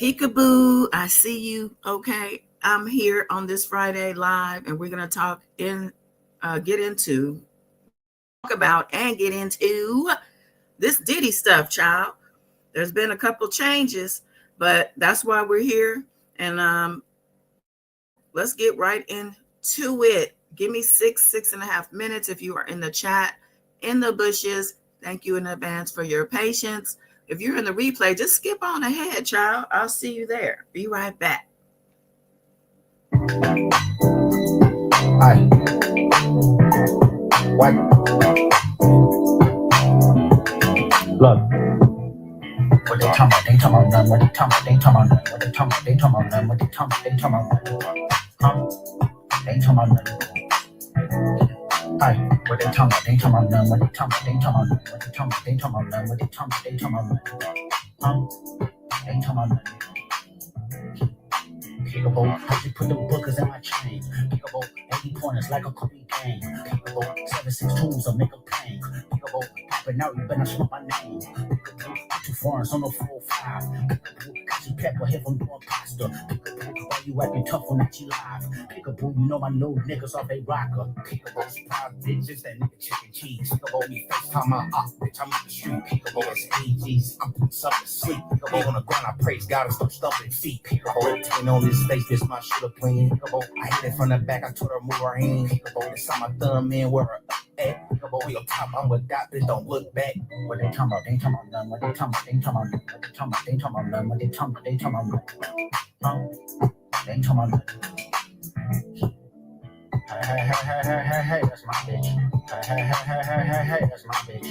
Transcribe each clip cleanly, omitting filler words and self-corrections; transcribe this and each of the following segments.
Peekaboo, I see you. Okay, I'm here on this Friday live, and we're gonna talk about and get into this Diddy stuff, child. There's been a couple changes, but that's why we're here. And let's get right into it. Give me 6.5 minutes if you are in the chat, in the bushes. Thank you in advance for your patience. If you're in the replay, just skip on ahead, child. I'll see you there. Be right back. Hi. White. Look. What they talking about? They talking about nothing. What they talking about? They talking about nothing. What they talking about? They talking about nothing. What they talking about? They talking about nothing. They talking about nothing. Hi. What they talking about? They talking about nothing. What they talking about? They talking about nothing. What they talking about? They talking about nothing. What they talking about? They talking about nothing. They talking about nothing. Peekaboo, she put the bookers in my chain. Peekaboo, 80 pointers like a cookie game. Peekaboo, 7.62s will make a pain. Peekaboo, popping out, you better smoke my name. Peekaboo, 2 foreigns on the 4-5. Peekaboo, Cassie pepper here from doing pasta. Peekaboo, why you acting tough on that live? Peekaboo, you know my new niggas off a rocker. Peekaboo, surprise bitches, that nigga chicken cheese. Peekaboo, me FaceTime my op, bitch, I'm in the street. Peekaboo, it's AGs, I'm putting something to sleep. Peekaboo, on the ground, I praise God and stop stumping feet. Peekaboo, twin on this face, this my shooter playing. Peekaboo, I hit it from the back, I told her move her hand. Peekaboo, this on my thumb, man, where her at. Peekaboo, we on top, I'm with that bitch, don't look back. What they talking about? They talking about nothing. What they talking about? They talking about nothing. What they talking about? They talking about nothing. What they talking about? They talking about nothing. They talking about nothing. Hey, that's my bitch. Hey, that's my bitch.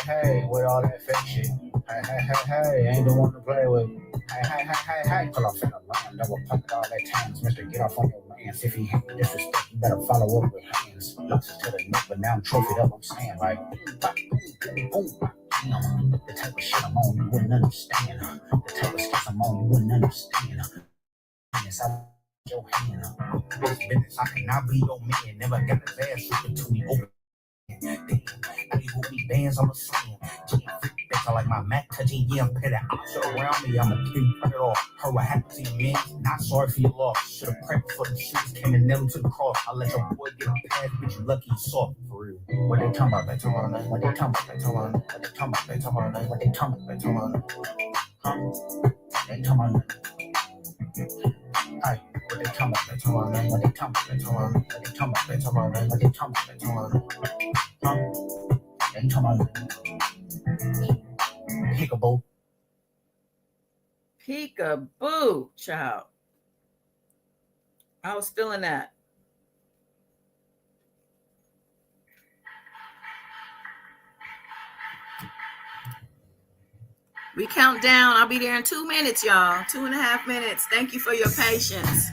Hey, with all that fake shit. Hey, ain't the one to play with. Hey, pull off in the line, double pump all that times. Mister, get off on your lands. If he hate disrespect, you better follow up with hands. Losses to the neck, but now I'm trophied up, I'm saying, like, boom. Damn, the type of shit I'm on, you wouldn't understand. The type of skits I'm on, you wouldn't understand. Yes, I your hand. This business, I cannot be your man. Never got his ass ripped to me open. Damn, I be with me bands on the slam. Bitch, I like my Mac touching, yeah, I'm petty. Shit around me, I'ma kill you, cut it off. Heard what happened to you, man. Not sorry for your loss. Should've prepped for the shoes, came and nailed him to the cross. I let your boy get a pass, bitch, you lucky you saw it, for real. What they talking about? They talking about nothing. What they talking about? They talking about nothing. What they talking about? They talking about nothing. What they talking about? They talking about nothing. They talking about nothing. Ay, what they talking about? They talking about nothing. What they talking about? They talking about nothing. What they talking about? They talking about nothing. What they talking about? They talking about nothing. They talking about nothing. Peekaboo. Peekaboo, child. I was feeling that. We count down. I'll be there in 2 minutes, y'all. 2.5 minutes. Thank you for your patience.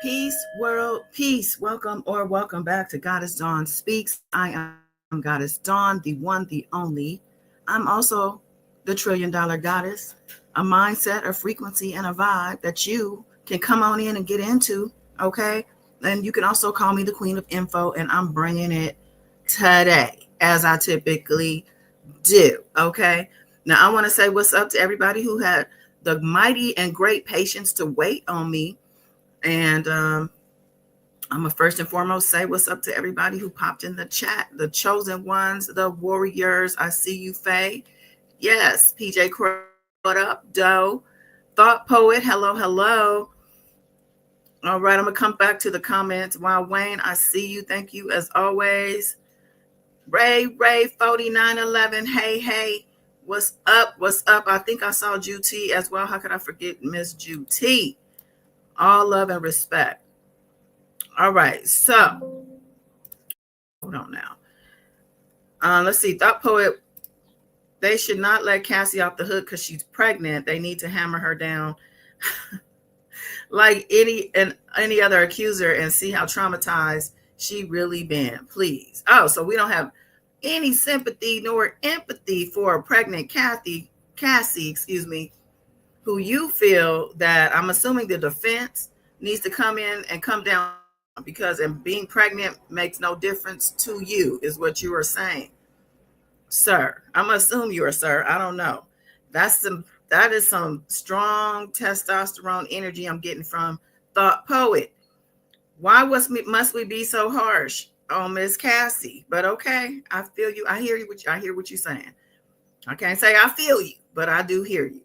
Peace, world, peace. Welcome or welcome back to Goddess Dawn Speaks. I am Goddess Dawn, the one, the only. I'm also the $1 trillion goddess, a mindset, a frequency, and a vibe that you can come on in and get into, okay? And you can also call me the Queen of Info, and I'm bringing it today, as I typically do, okay? Now, I want to say what's up to everybody who had the mighty and great patience to wait on me. And I'm going to first and foremost say what's up to everybody who popped in the chat, the chosen ones, the warriors. I see you, Faye. Yes, PJ, what up, Doe? Thought Poet, hello, hello. All right, I'm going to come back to the comments. Wow, Wayne, I see you. Thank you as always. Ray, 4911. Hey. What's up? I think I saw Juti as well. How could I forget Miss Juti? All love and respect. All right, so hold on now. Let's see. Thought Poet, they should not let Cassie off the hook because she's pregnant. They need to hammer her down like any other accuser and see how traumatized she really been. Please. Oh, so we don't have any sympathy nor empathy for a pregnant Cassie, who you feel that I'm assuming the defense needs to come in and come down because being pregnant makes no difference to you is what you are saying, sir. I'm gonna assume you're a sir. I don't know. That is some strong testosterone energy I'm getting from Thought Poet. Why must we be so harsh on Miss Cassie? But okay, I feel you. I hear you. I hear what you're saying. I can't say I feel you, but I do hear you.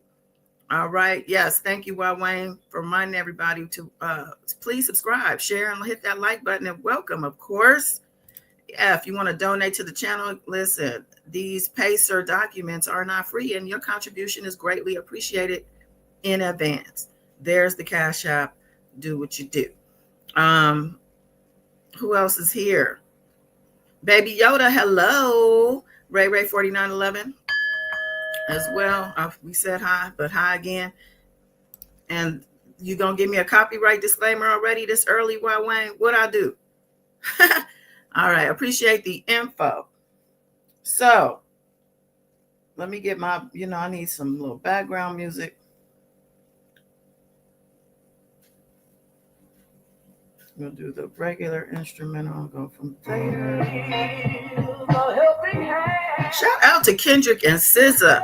All right. Yes. Thank you, Wayne, for reminding everybody to please subscribe, share, and hit that like button. And welcome, of course. Yeah, if you want to donate to the channel, listen, these PACER documents are not free, and your contribution is greatly appreciated in advance. There's the Cash App. Do what you do. Who else is here? Baby Yoda, hello. Ray 4911 as well. We said hi, but hi again. And you gonna give me a copyright disclaimer already this early, Wayne? What I do? All right, appreciate the info. So let me get my, I need some little background music. We'll do the regular instrumental. I'll go from there. Shout out to Kendrick and SZA.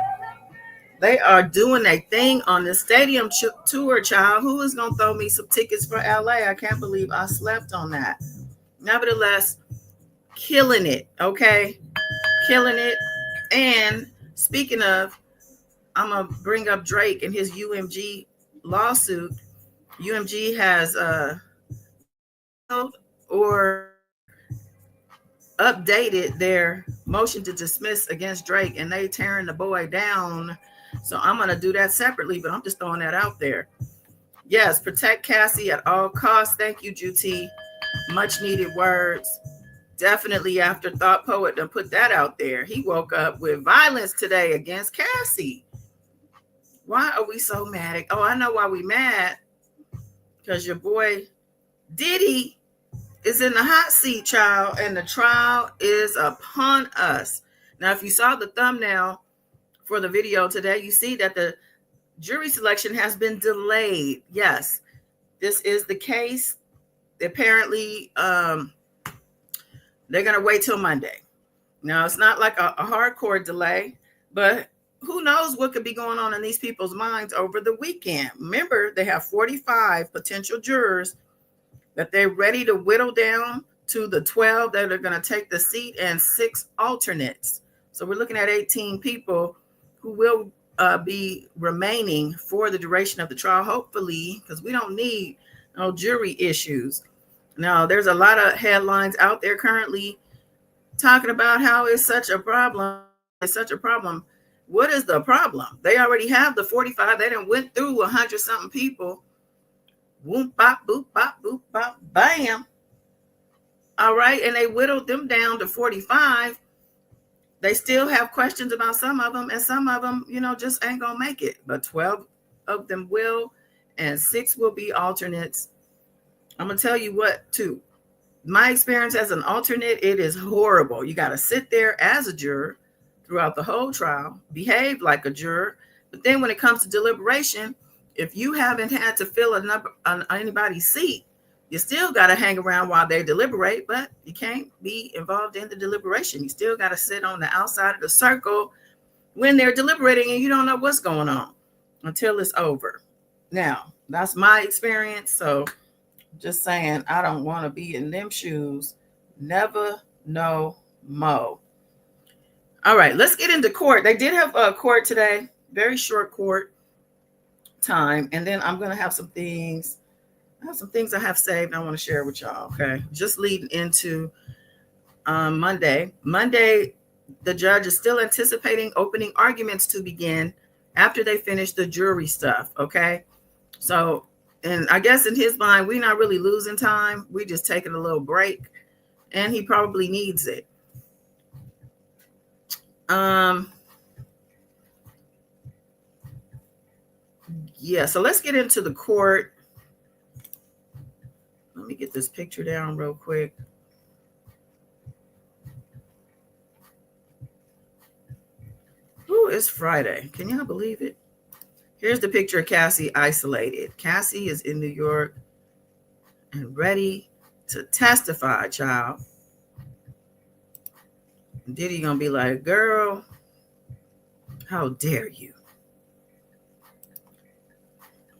They are doing a thing on the stadium tour, child. Who is going to throw me some tickets for LA? I can't believe I slept on that. Nevertheless, killing it, okay? Killing it. And speaking of, I'm going to bring up Drake and his UMG lawsuit. UMG has or updated their motion to dismiss against Drake, and they tearing the boy down. So I'm going to do that separately, but I'm just throwing that out there. Yes, protect Cassie at all costs. Thank you, Juti. Much needed words. Definitely after Thought Poet to put that out there. He woke up with violence today against Cassie. Why are we so mad? Oh, I know why we mad. Because your boy Diddy is in the hot seat, child, and the trial is upon us. Now, if you saw the thumbnail for the video today, you see that the jury selection has been delayed. Yes, this is the case. Apparently, they're going to wait till Monday. Now, it's not like a hardcore delay, but who knows what could be going on in these people's minds over the weekend. Remember, they have 45 potential jurors that they're ready to whittle down to the 12 that are going to take the seat and 6 alternates. So we're looking at 18 people who will be remaining for the duration of the trial, hopefully, because we don't need no jury issues. Now, there's a lot of headlines out there currently talking about how it's such a problem. It's such a problem. What is the problem? They already have the 45. They done went through 100 something people. Boom, bop, boop, bop, boop, bop, bam. All right. And they whittled them down to 45. They still have questions about some of them, and some of them, just ain't going to make it. But 12 of them will, and 6 will be alternates. I'm going to tell you what, too. My experience as an alternate, it is horrible. You got to sit there as a juror throughout the whole trial, behave like a juror. But then when it comes to deliberation, if you haven't had to fill on anybody's seat, you still got to hang around while they deliberate, but you can't be involved in the deliberation. You still got to sit on the outside of the circle when they're deliberating, and you don't know what's going on until it's over. Now, that's my experience. So just saying, I don't want to be in them shoes. Never, no mo. All right, let's get into court. They did have a court today, very short court time. And then I'm going to have some things. I have some things I have saved I want to share with y'all. Okay, just leading into Monday. Monday, the judge is still anticipating opening arguments to begin after they finish the jury stuff. Okay, so, and I guess in his mind, we're not really losing time. We're just taking a little break, and he probably needs it. Yeah, so let's get into the court. Let me get this picture down real quick. Ooh, it's Friday. Can y'all believe it? Here's the picture of Cassie isolated. Cassie is in New York and ready to testify, child. Diddy gonna be like, girl, how dare you?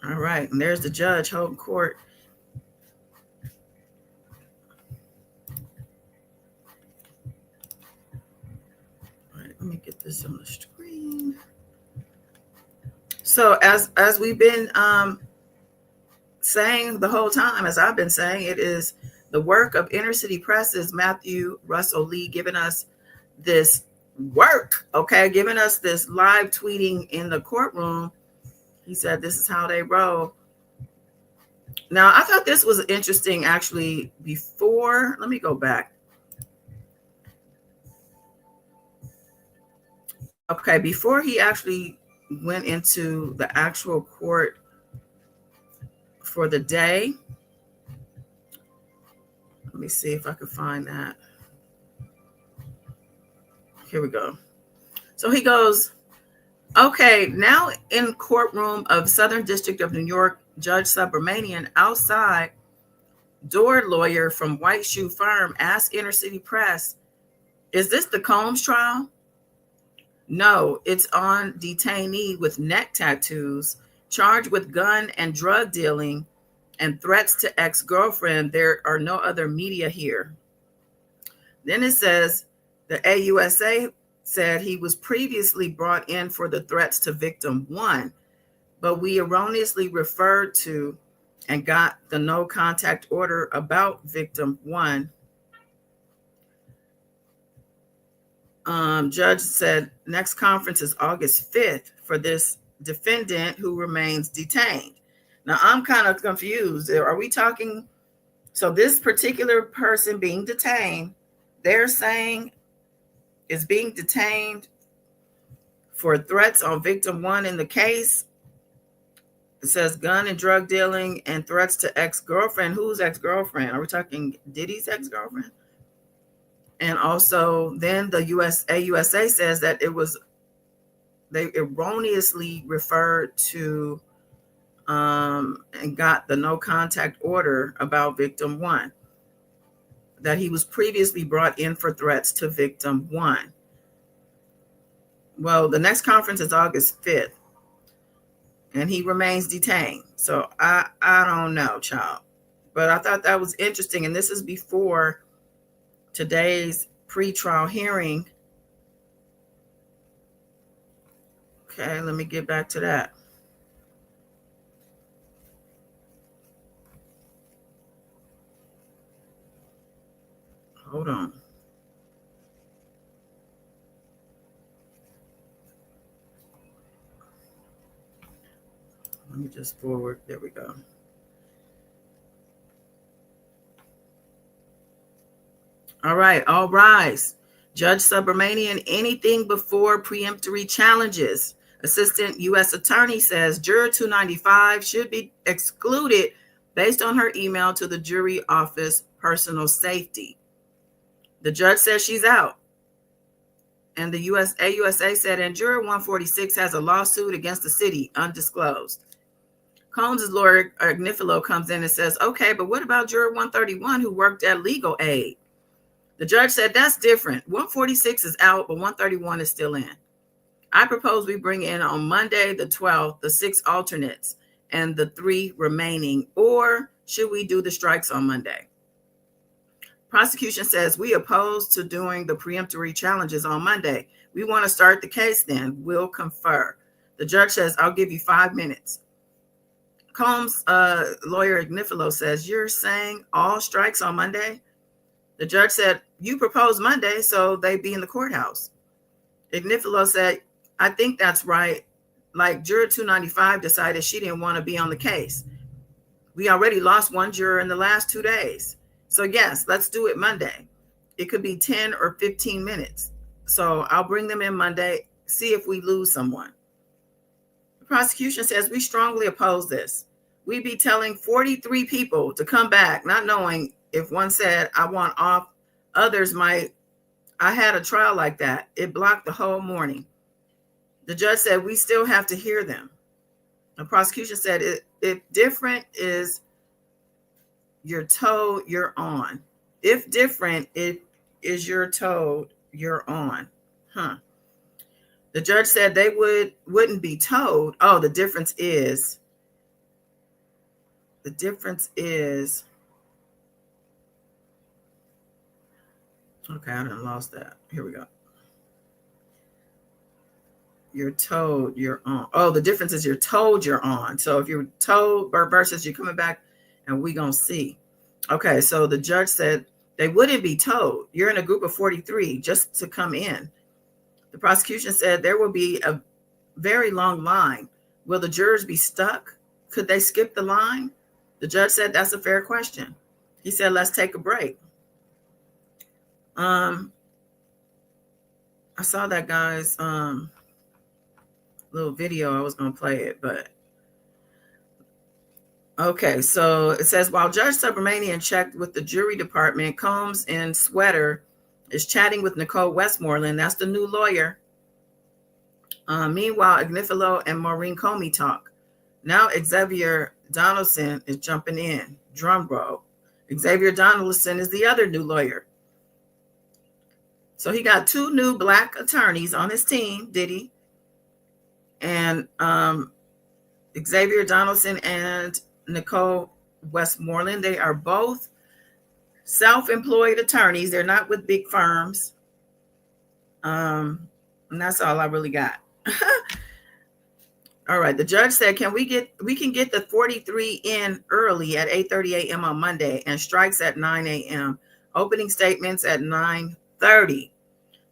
All right, and there's the judge holding court. All right, let me get this on the screen. So as we've been saying the whole time, as I've been saying, it is the work of Inner City Press's Matthew Russell Lee giving us this work, okay, giving us this live tweeting in the courtroom. He said this is how they roll. Now, I thought this was interesting, actually, before. Let me go back. Okay, before he actually went into the actual court for the day. Let me see if I can find that. Here we go. So he goes, okay, now in courtroom of Southern District of New York, Judge Subramanian, outside door lawyer from White Shoe Firm asked Inner City Press, is this the Combs trial? No, it's on detainee with neck tattoos, charged with gun and drug dealing and threats to ex-girlfriend. There are no other media here. Then it says the AUSA said he was previously brought in for the threats to victim 1, but we erroneously referred to and got the no contact order about victim 1. Judge said next conference is August 5th for this defendant who remains detained. Now, I'm kind of confused. Are we talking? So this particular person being detained, they're saying is being detained for threats on victim 1 in the case. It says gun and drug dealing and threats to ex-girlfriend. Whose ex-girlfriend? Are we talking Diddy's ex-girlfriend? And also, then the USA says that they erroneously referred to and got the no contact order about victim one, that he was previously brought in for threats to victim one. Well, the next conference is August 5th, and he remains detained. So I don't know, child. But I thought that was interesting. And this is before today's pretrial hearing. Okay, let me get back to that. Hold on. Let me just forward. There we go. All right, all rise. Judge Subramanian, anything before preemptory challenges. Assistant U.S. Attorney says Juror 295 should be excluded based on her email to the jury office, personal safety. The judge says she's out. And the AUSA said, and Juror 146 has a lawsuit against the city, undisclosed. Combs' lawyer, Agnifilo, comes in and says, okay, but what about Juror 131 who worked at legal aid? The judge said, that's different. 146 is out, but 131 is still in. I propose we bring in on Monday, the 12th, the 6 alternates and the 3 remaining, or should we do the strikes on Monday? Prosecution says we oppose to doing the preemptory challenges on Monday. We want to start the case then. We'll confer. The judge says, I'll give you 5 minutes. Combs' lawyer, Agnifilo, says, you're saying all strikes on Monday? The judge said, you proposed Monday, so they'd be in the courthouse. Agnifilo said, I think that's right. Like Juror 295 decided she didn't want to be on the case. We already lost one juror in the last 2 days. So yes, let's do it Monday. It could be 10 or 15 minutes. So I'll bring them in Monday, see if we lose someone. The prosecution says we strongly oppose this. We'd be telling 43 people to come back, not knowing if one said, I want off, others might. I had a trial like that. It blocked the whole morning. The judge said, we still have to hear them. The prosecution said, if different is you're told, you're on. If different, it is you're told, you're on. The judge said they wouldn't be told. Oh, the difference is. Okay, I done lost that. Here we go. You're told you're on. Oh, the difference is you're told you're on. So if you're told versus you're coming back and we gonna see. Okay, so the judge said they wouldn't be told. You're in a group of 43 just to come in. The prosecution said there will be a very long line. Will the jurors be stuck? Could they skip the line? The judge said that's a fair question. He said, let's take a break. I saw that guy's little video. I was going to play it, but okay. So it says, while Judge Subramanian checked with the jury department, Combs in sweater is chatting with Nicole Westmoreland. That's the new lawyer. Meanwhile, Agnifilo and Maureen Comey talk. Now Xavier Donaldson is jumping in. Drum roll. Xavier Donaldson is the other new lawyer. So he got 2 new Black attorneys on his team, Diddy, and Xavier Donaldson and Nicole Westmoreland. They are both self-employed attorneys. They're not with big firms. And that's all I really got. All right. The judge said, we can get the 43 in early at 8:30 a.m. on Monday and strikes at 9 a.m. Opening statements at 9:30.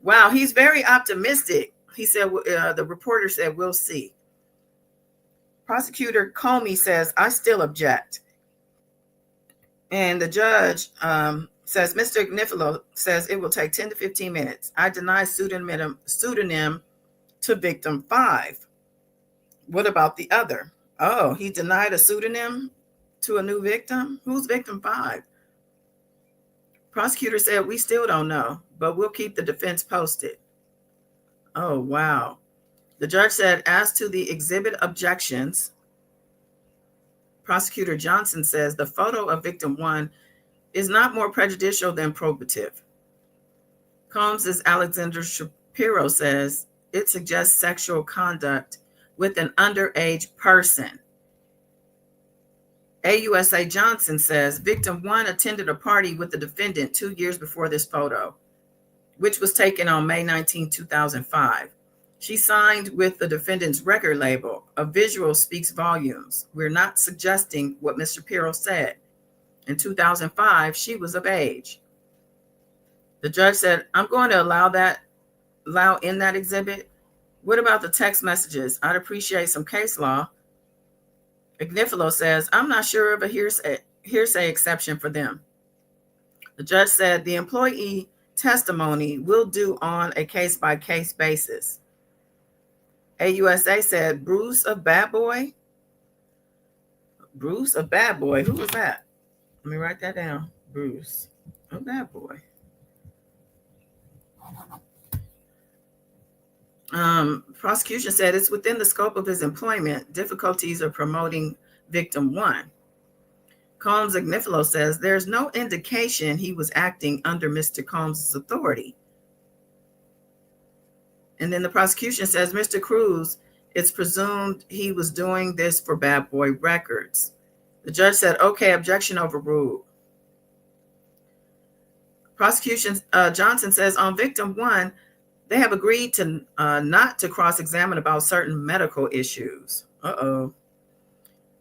Wow, he's very optimistic. He said, the reporter said, we'll see. Prosecutor Comey says, I still object. And the judge says, Mr. Agnifilo says it will take 10 to 15 minutes. I deny pseudonym to victim 5. What about the other? Oh, he denied a pseudonym to a new victim? Who's victim 5? Prosecutor said, we still don't know, but we'll keep the defense posted. Oh, wow. The judge said, as to the exhibit objections, Prosecutor Johnson says the photo of victim 1 is not more prejudicial than probative. Combs' Alexander Shapiro says it suggests sexual conduct with an underage person. AUSA Johnson says victim 1 attended a party with the defendant 2 years before this photo, which was taken on May 19, 2005. She signed with the defendant's record label. A visual speaks volumes. We're not suggesting what Ms. Shapiro said. In 2005, she was of age. The judge said, I'm going to allow in that exhibit. What about the text messages? I'd appreciate some case law. Ignifilo says, I'm not sure of a hearsay exception for them. The judge said the employee testimony will do on a case-by-case basis. AUSA said, Bruce of Bad Boy? Bruce of Bad Boy, who was that? Let me write that down. Bruce of Bad Boy. Prosecution said it's within the scope of his employment. Difficulties of promoting victim 1. Combs Ignifilo says there's no indication he was acting under Mr. Combs' authority. And then the prosecution says, Mr. Cruz, it's presumed he was doing this for Bad Boy Records. The judge said, okay, objection overruled. Prosecution Johnson says on victim 1, they have agreed to not to cross-examine about certain medical issues. Uh-oh.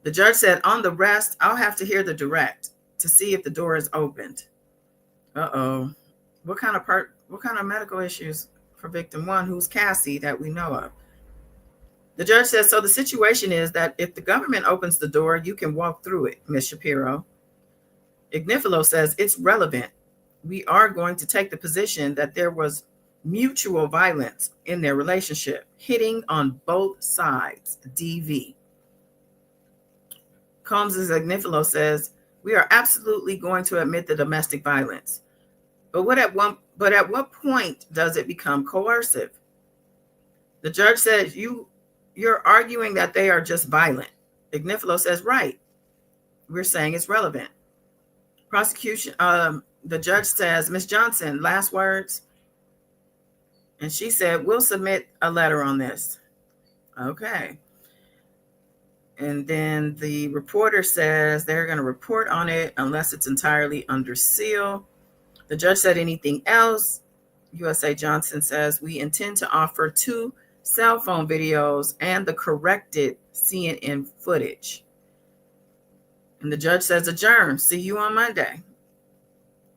The judge said, on the rest, I'll have to hear the direct to see if the door is opened. Uh-oh. What kind of medical issues for victim 1, who's Cassie, that we know of? The judge says, so the situation is that if the government opens the door, you can walk through it, Ms. Shapiro. Ignifilo says it's relevant. We are going to take the position that there was mutual violence in their relationship, hitting on both sides, DV. Combs' Ignifilo says, we are absolutely going to admit the domestic violence. But at what point does it become coercive? The judge says, you're arguing that they are just violent. Ignifilo says, right. We're saying it's relevant. Prosecution, the judge says, Ms. Johnson, last words. And she said, we'll submit a letter on this. Okay. And then the reporter says they're going to report on it unless it's entirely under seal. The judge said, anything else? USA Johnson says, we intend to offer 2 cell phone videos and the corrected CNN footage. And the judge says, adjourn. See you on Monday.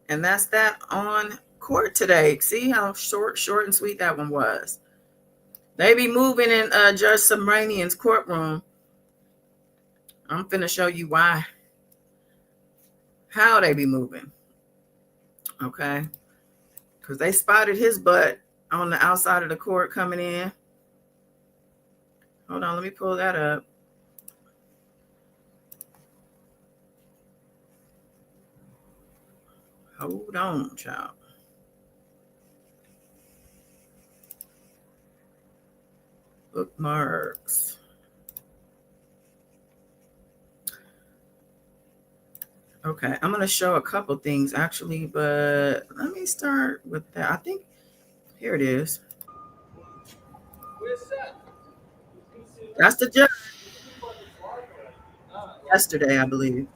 And that's that on court today. See how short and sweet that one was. They be moving in Judge Subramanian's courtroom. I'm finna show you why. How they be moving. Okay. Because they spotted his butt on the outside of the court coming in. Hold on, let me pull that up. Hold on, child. Bookmarks. Okay, I'm going to show a couple things actually, but let me start with that. I think here it is. That's the judge. Yesterday, I believe.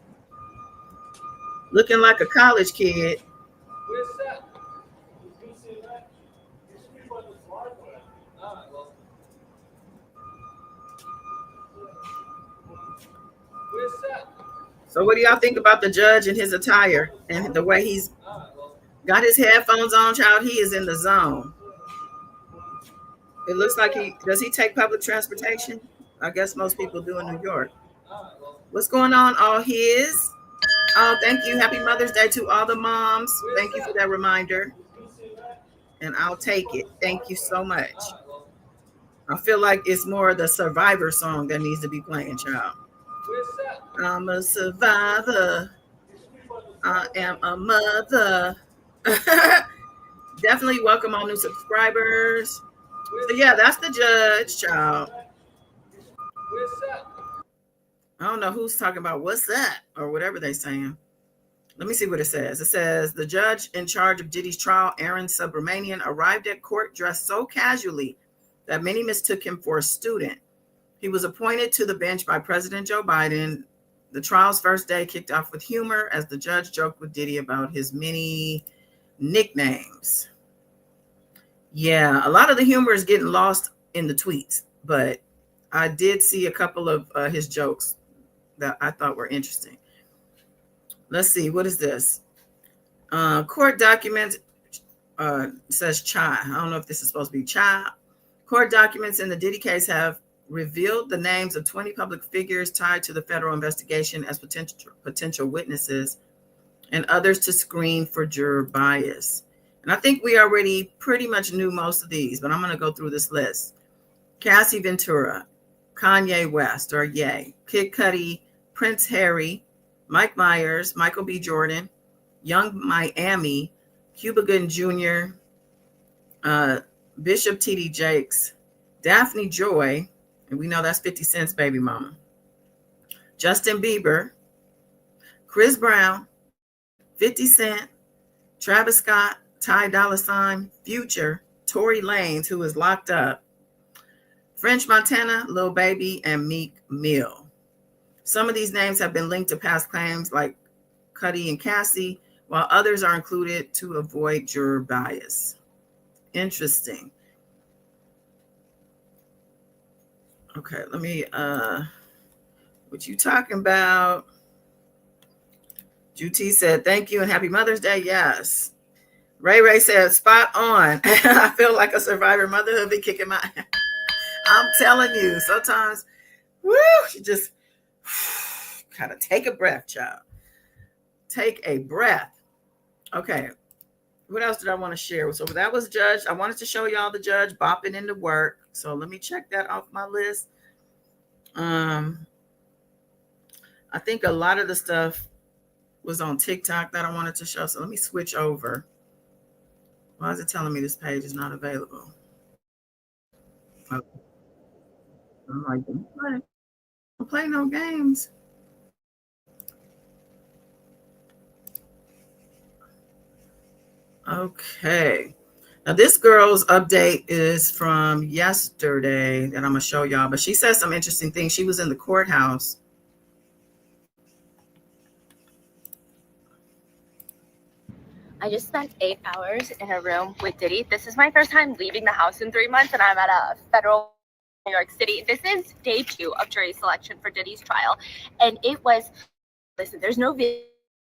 Looking like a college kid. So what do y'all think about the judge and his attire and the way he's got his headphones on, child? He is in the zone. It looks like does he take public transportation? I guess most people do in New York. What's going on, all his? Oh, thank you. Happy Mother's Day to all the moms. Thank you for that reminder. And I'll take it. Thank you so much. I feel like it's more the Survivor song that needs to be playing, child. I'm a survivor. I am a mother. Definitely welcome all new subscribers. So yeah, that's the judge, child. I don't know who's talking about what's that or whatever they're saying. Let me see what it says. It says the judge in charge of Diddy's trial, Aaron Subramanian, arrived at court dressed so casually that many mistook him for a student. He was appointed to the bench by President Joe Biden. The trial's first day kicked off with humor as the judge joked with Diddy about his many nicknames. Yeah, a lot of the humor is getting lost in the tweets, but I did see a couple of his jokes that I thought were interesting. Let's see, what is this? Court documents says Chai. I don't know if this is supposed to be Chai. Court documents in the Diddy case have revealed the names of 20 public figures tied to the federal investigation as potential witnesses and others to screen for juror bias. And I think we already pretty much knew most of these, but I'm going to go through this list. Cassie Ventura, Kanye West, or Ye, Kid Cudi, Prince Harry, Mike Myers, Michael B. Jordan, Young Miami, Cuba Gooding Jr., Bishop T.D. Jakes, Daphne Joy, and we know that's 50 Cent's baby mama, Justin Bieber, Chris Brown, 50 Cent, Travis Scott, Ty Dolla $ign, Future, Tory Lanez, who is locked up, French Montana, Lil Baby, and Meek Mill. Some of these names have been linked to past claims like Cudi and Cassie, while others are included to avoid juror bias. Interesting. Okay, let me, what you talking about? Juti said, thank you and happy Mother's Day. Yes. Ray said, spot on. I feel like a survivor. Motherhood be kicking my I'm telling you, sometimes, woo, you just gotta take a breath, child. Take a breath. Okay. What else did I want to share? So that was judge. I wanted to show y'all the judge bopping into work. So let me check that off my list. I think a lot of the stuff was on TikTok that I wanted to show. So let me switch over. Why is it telling me this page is not available? Okay. I'm like, don't play no games. Okay. Now this girl's update is from yesterday that I'm gonna show y'all, but she said some interesting things. She was in the courthouse. I just spent 8 hours in a room with Diddy. This is my first time leaving the house in 3 months, and I'm at a federal New York City. This is day 2 of jury selection for Diddy's trial, and it was, listen, there's no video,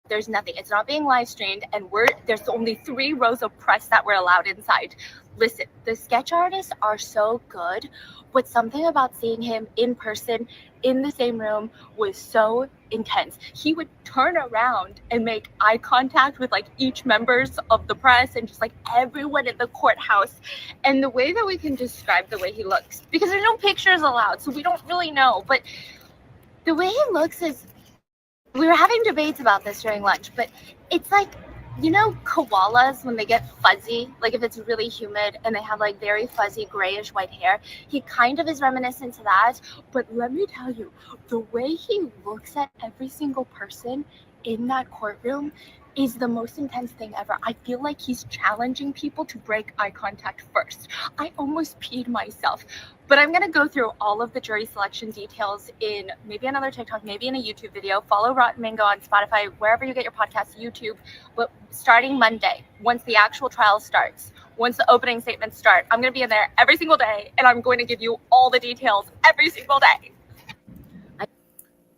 there's nothing. It's not being live streamed, and there's only 3 rows of press that were allowed inside. Listen, the sketch artists are so good, but something about seeing him in person in the same room was so intense. He would turn around and make eye contact with like each members of the press and just like everyone in the courthouse. And the way that we can describe the way he looks, because there's no pictures allowed, so we don't really know, but the way he looks is, we were having debates about this during lunch, but it's like, you know, koalas when they get fuzzy, like if it's really humid and they have like very fuzzy grayish white hair, he kind of is reminiscent to that. But let me tell you, the way he looks at every single person in that courtroom is the most intense thing ever. I feel like he's challenging people to break eye contact first. I almost peed myself. But I'm going to go through all of the jury selection details in maybe another TikTok, maybe in a YouTube video. Follow Rotten Mango on Spotify, wherever you get your podcasts, YouTube. But starting Monday, once the actual trial starts, once the opening statements start, I'm going to be in there every single day, and I'm going to give you all the details every single day.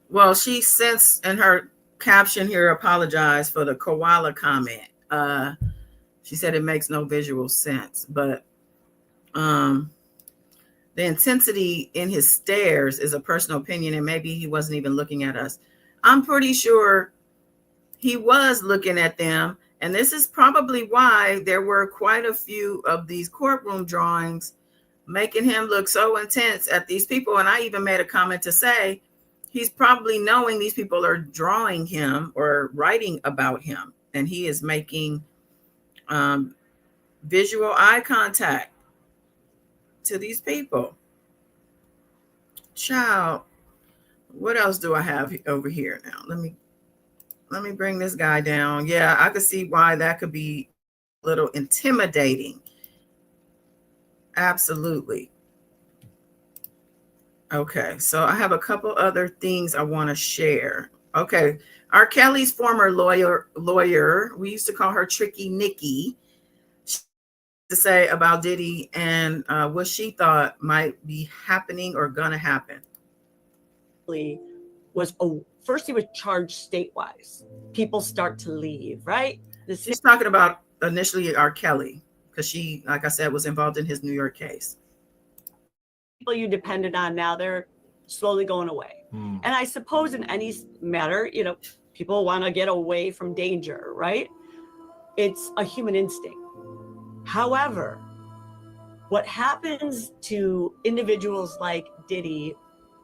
Well, she since in her caption here apologized for the koala comment. She said it makes no visual sense, but the intensity in his stares is a personal opinion, and maybe he wasn't even looking at us. I'm pretty sure he was looking at them, and this is probably why there were quite a few of these courtroom drawings making him look so intense at these people. And I even made a comment to say he's probably knowing these people are drawing him or writing about him, and he is making visual eye contact to these people. Child, what else do I have over here now? Let me bring this guy down. Yeah, I could see why that could be a little intimidating. Absolutely. Okay, so I have a couple other things I want to share. Okay, R. Kelly's former lawyer, we used to call her Tricky Nikki, to say about Diddy and what she thought might be happening or gonna happen. Was first he was charged state-wise. People start to leave, right? She's talking about initially R. Kelly, because she, like I said, was involved in his New York case. People you depended on, now they're slowly going away. And I suppose in any matter, you know, people want to get away from danger, right? It's a human instinct. However, what happens to individuals like Diddy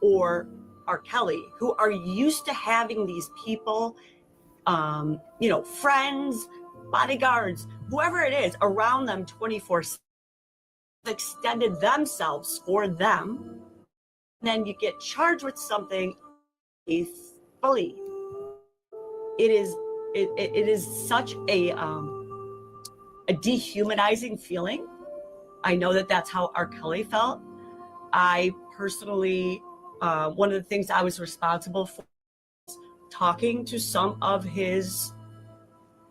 or R. Kelly, who are used to having these people, you know, friends, bodyguards, whoever it is around them 24/7, extended themselves for them, then you get charged with something fully. It is such a dehumanizing feeling. I know that that's how R. Kelly felt. I personally, one of the things I was responsible for was talking to some of his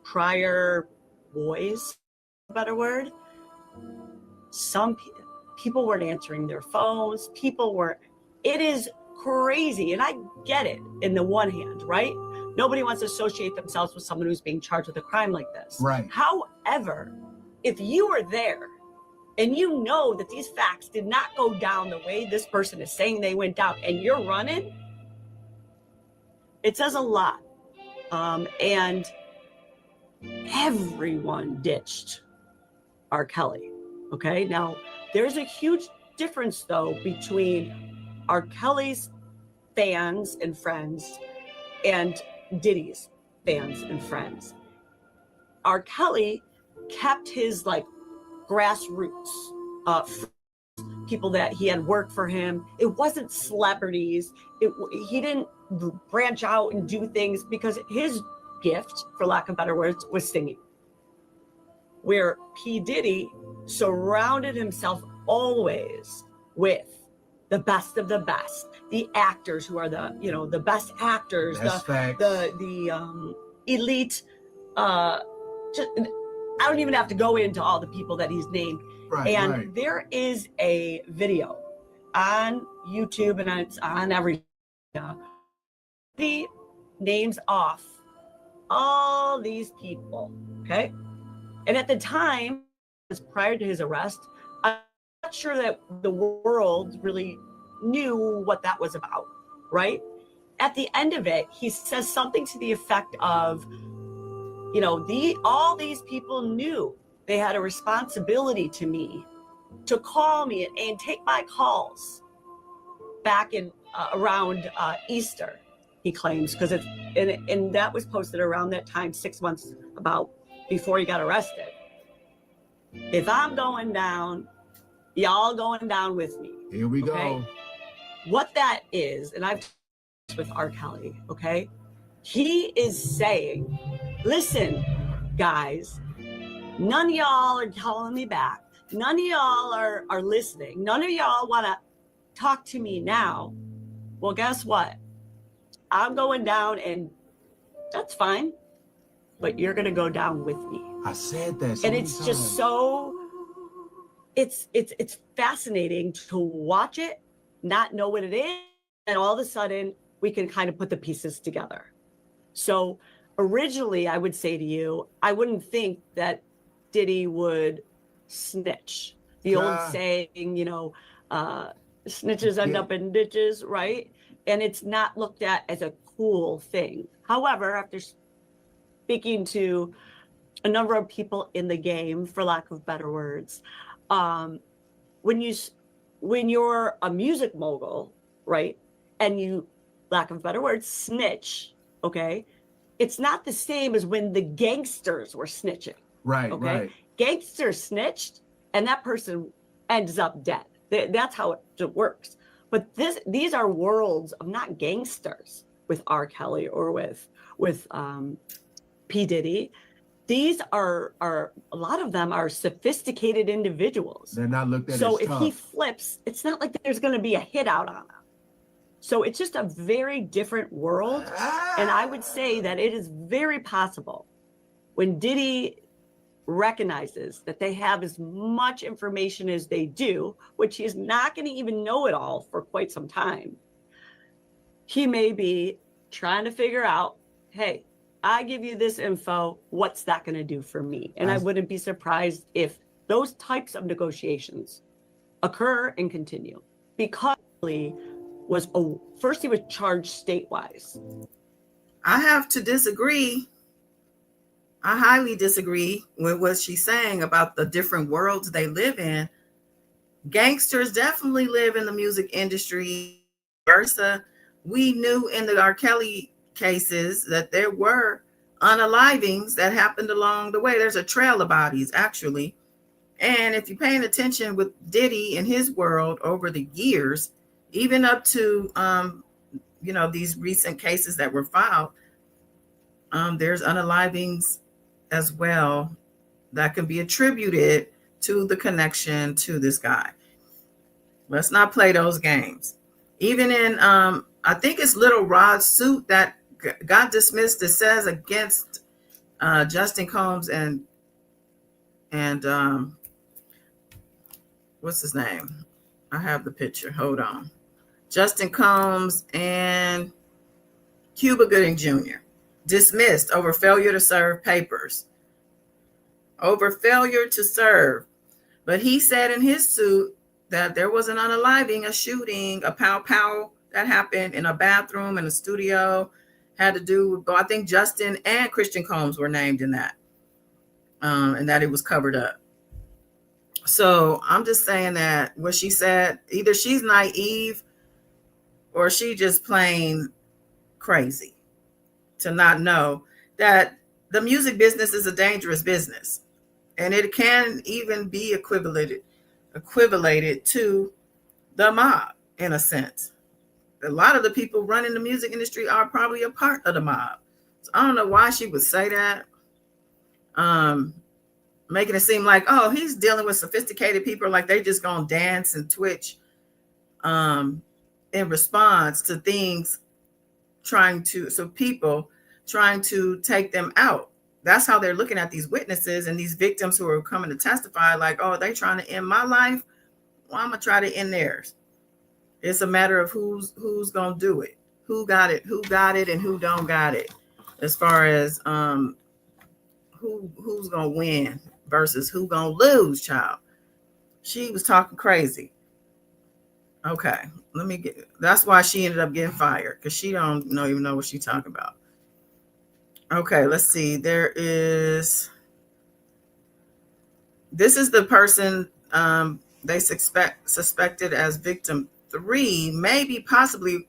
prior boys, a better word. Some people weren't answering their phones. People weren't. It is crazy. And I get it in the one hand, right? Nobody wants to associate themselves with someone who's being charged with a crime like this. Right. However, if you are there and you know that these facts did not go down the way this person is saying they went down, and you're running, it says a lot. And everyone ditched R. Kelly. Okay, now there's a huge difference though between R. Kelly's fans and friends and Diddy's fans and friends. R. Kelly kept his like grassroots, people that he had worked for him. It wasn't celebrities. He didn't branch out and do things because his gift, for lack of better words, was singing. Where P. Diddy surrounded himself always with the best of the best, the actors who are the, you know, the best actors, the elite. I don't even have to go into all the people that he's named. Right, and right. There is a video on YouTube, and it's on every. The names off all these people, okay? And at the time, prior to his arrest, I'm not sure that the world really knew what that was about, right? At the end of it, he says something to the effect of, you know, all these people knew they had a responsibility to me to call me and take my calls back in around Easter, he claims, because it's and that was posted around that time, 6 months about before he got arrested. If I'm going down, y'all going down with me. Here we okay? go. What that is, and I've talked with R. Kelly, okay? He is saying, listen, guys, none of y'all are calling me back. None of y'all are listening. None of y'all want to talk to me now. Well, guess what? I'm going down, and that's fine. But you're going to go down with me. I said that. And it's just so, it's fascinating to watch it, not know what it is, and all of a sudden we can kind of put the pieces together. So originally, I would say to you, I wouldn't think that Diddy would snitch. The old saying, you know, snitches end up in ditches, right? And it's not looked at as a cool thing. However, after speaking to a number of people in the game, for lack of better words, when you when you're a music mogul, right, and you, lack of a better word, snitch, okay, it's not the same as when the gangsters were snitching. Right, okay? right. Gangsters snitched, and that person ends up dead. That's how it works. But these are worlds of not gangsters with R. Kelly or with P. Diddy. These are a lot of them are sophisticated individuals. They're not looked at so as if tough. he flips, it's not like there's going to be a hit out on him. So it's just a very different world. And I would say that it is very possible when Diddy recognizes that they have as much information as they do, which he's not going to even know it all for quite some time. He may be trying to figure out, hey, I give you this info, what's that going to do for me? And I wouldn't be surprised if those types of negotiations occur and continue, because he was first he was charged state-wise. I have to disagree. I highly disagree with what she's saying about the different worlds they live in. Gangsters definitely live in the music industry. Versa, we knew in the R. Kelly cases that there were unalivings that happened along the way. There's a trail of bodies, actually. And if you're paying attention with Diddy and his world over the years, even up to these recent cases that were filed, there's unalivings as well that can be attributed to the connection to this guy. Let's not play those games. Even in I think it's Little Rod's suit that got dismissed, that says against Justin Combs and what's his name? I have the picture. Hold on. Justin Combs and Cuba Gooding Jr. dismissed over failure to serve papers. Over failure to serve. But he said in his suit that there was an unaliving, a shooting, a pow that happened in a bathroom in a studio, had to do with, I think Justin and Christian Combs were named in that, and that it was covered up. So I'm just saying that what she said, either she's naive or she just plain crazy to not know that the music business is a dangerous business, and it can even be equivalated to the mob in a sense. A lot of the people running the music industry are probably a part of the mob. So I don't know why she would say that, making it seem like, oh, he's dealing with sophisticated people, like they just gonna dance and twitch in response to things people trying to take them out. That's how they're looking at these witnesses and these victims who are coming to testify, like, oh, they trying to end my life? Well, I'm gonna try to end theirs. It's a matter of who's gonna do it, who got it, and who don't got it, as far as who's gonna win versus who gonna lose, child. She was talking crazy. Okay, that's why she ended up getting fired, because she don't even know what she's talking about. Okay, let's see. This is the person they suspected as victim 3, maybe, possibly.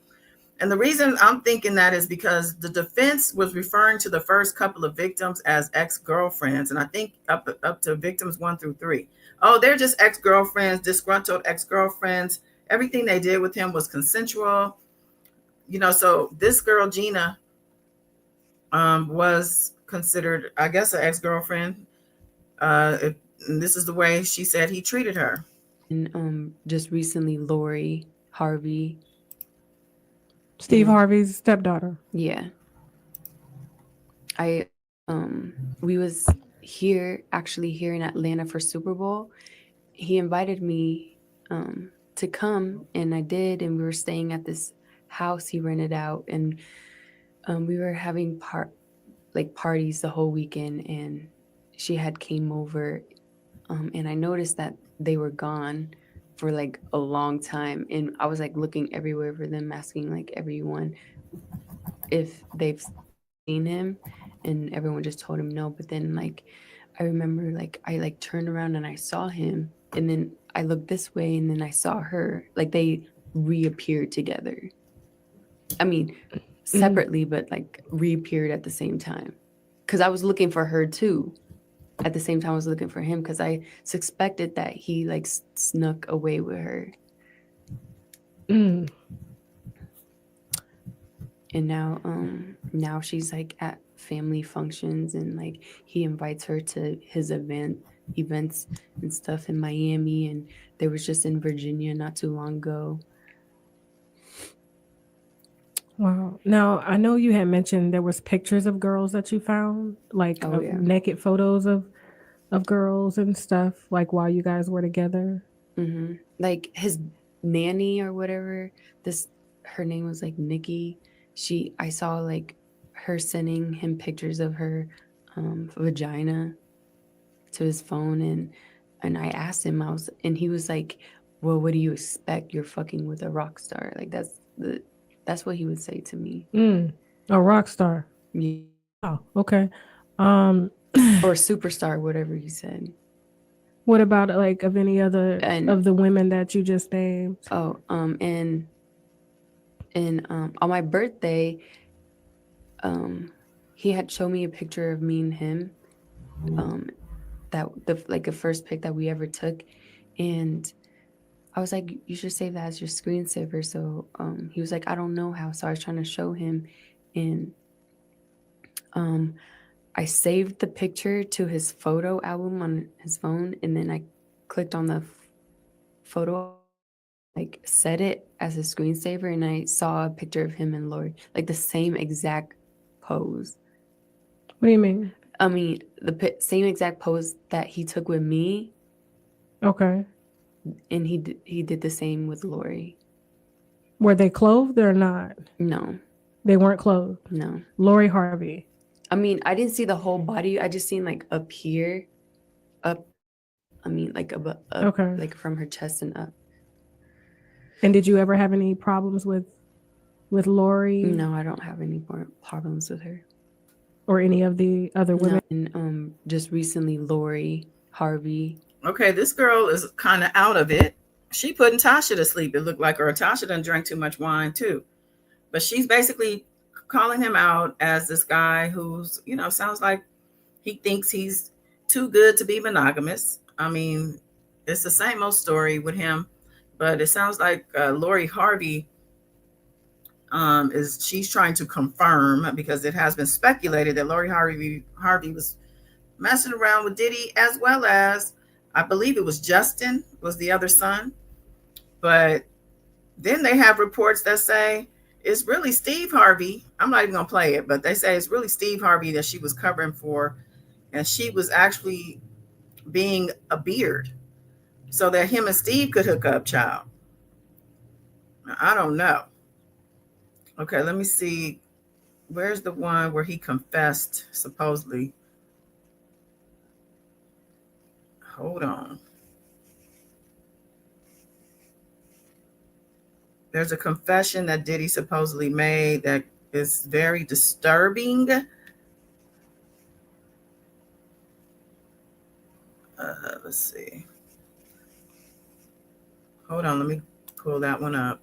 And the reason I'm thinking that is because the defense was referring to the first couple of victims as ex-girlfriends. And I think up to victims 1 through 3. Oh, they're just ex-girlfriends, disgruntled ex-girlfriends. Everything they did with him was consensual. So this girl, Gina, was considered, I guess, an ex-girlfriend. And this is the way she said he treated her. And just recently, Lori Harvey, Steve Harvey's stepdaughter. Yeah. We was here in Atlanta for Super Bowl. He invited me to come, and I did, and we were staying at this house he rented out, and we were having parties the whole weekend, and she had came over, and I noticed that they were gone for like a long time, and I was like looking everywhere for them, asking like everyone if they've seen him, and everyone just told him no. But then like I remember like I like turned around and I saw him And then I looked this way and then I saw her. Like they reappeared together. I mean, separately, but like reappeared at the same time. Because I was looking for her too. At the same time, I was looking for him because I suspected that he like snuck away with her. Mm. And now she's like at family functions and like he invites her to his events and stuff in Miami, and they was just in Virginia not too long ago. Wow. Now, I know you had mentioned there was pictures of girls that you found, like Oh, yeah. naked photos of girls and stuff, like while you guys were together. Mm-hmm. Like his nanny or whatever, her name was like Nikki. I saw like her sending him pictures of her vagina to his phone, and I asked him, and he was like, well, what do you expect? You're fucking with a rock star. Like that's what he would say to me. A rock star. Yeah. Oh, okay. Or superstar, whatever he said. What about like of any other And of the women that you just named? And on my birthday, he had shown me a picture of me and him, that the first pic that we ever took, and I was like, you should save that as your screensaver. So he was like, I don't know how. So I was trying to show him, and I saved the picture to his photo album on his phone, and then I clicked on the photo, like set it as a screensaver, and I saw a picture of him and Lori, like the same exact pose. What do you mean? I mean, the same exact pose that he took with me. Okay. And he did the same with Lori. Were they clothed or not? No. They weren't clothed? No. Lori Harvey. I mean, I didn't see the whole body. I just seen like up here, like up, okay, like from her chest and up. And did you ever have any problems with Lori? No, I don't have any more problems with her. Or any of the other women? No. And just recently, Lori Harvey. Okay, this girl is kind of out of it. She putting Tasha to sleep. It looked like her. Tasha done drank too much wine too. But she's basically calling him out as this guy who's, sounds like he thinks he's too good to be monogamous. I mean, it's the same old story with him. But it sounds like Lori Harvey she's trying to confirm, because it has been speculated that Lori Harvey was messing around with Diddy, as well as, I believe it was Justin was the other son. But then they have reports that say it's really Steve Harvey. I'm not even going to play it, but they say it's really Steve Harvey that she was covering for. And she was actually being a beard so that him and Steve could hook up, child. I don't know. Okay, let me see. Where's the one where he confessed, supposedly? Hold on. There's a confession that Diddy supposedly made that is very disturbing. Let's see. Hold on, let me pull that one up.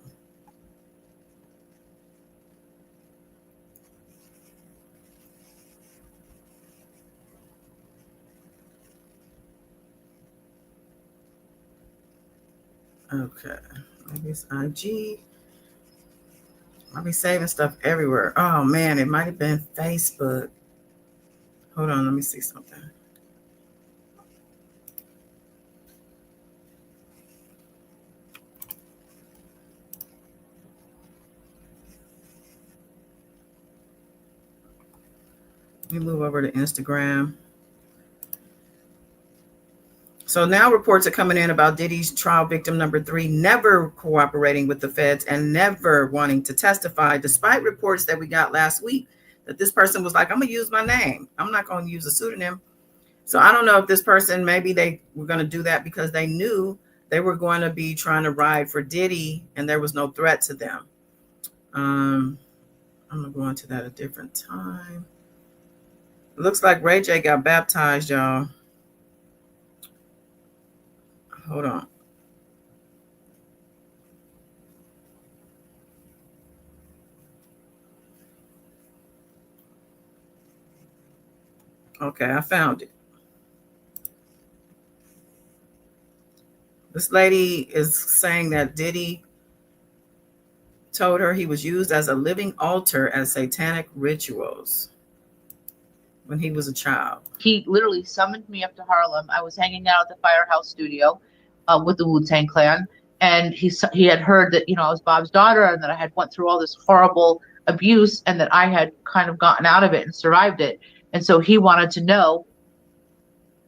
Okay, maybe it's IG. I'll be saving stuff everywhere. Oh man, it might have been Facebook. Hold on, let me see something. Let me move over to Instagram. So now reports are coming in about Diddy's trial victim number 3 never cooperating with the feds and never wanting to testify, despite reports that we got last week that this person was like, I'm going to use my name. I'm not going to use a pseudonym. So I don't know if this person, maybe they were going to do that because they knew they were going to be trying to ride for Diddy and there was no threat to them. I'm going to go into that a different time. It looks like Ray J got baptized, y'all. Hold on. Okay, I found it. This lady is saying that Diddy told her he was used as a living altar at satanic rituals when he was a child. He literally summoned me up to Harlem. I was hanging out at the Firehouse Studio with the Wu-Tang Clan, and he had heard that, you know, I was Bob's daughter and that I had went through all this horrible abuse and that I had kind of gotten out of it and survived it. And so he wanted to know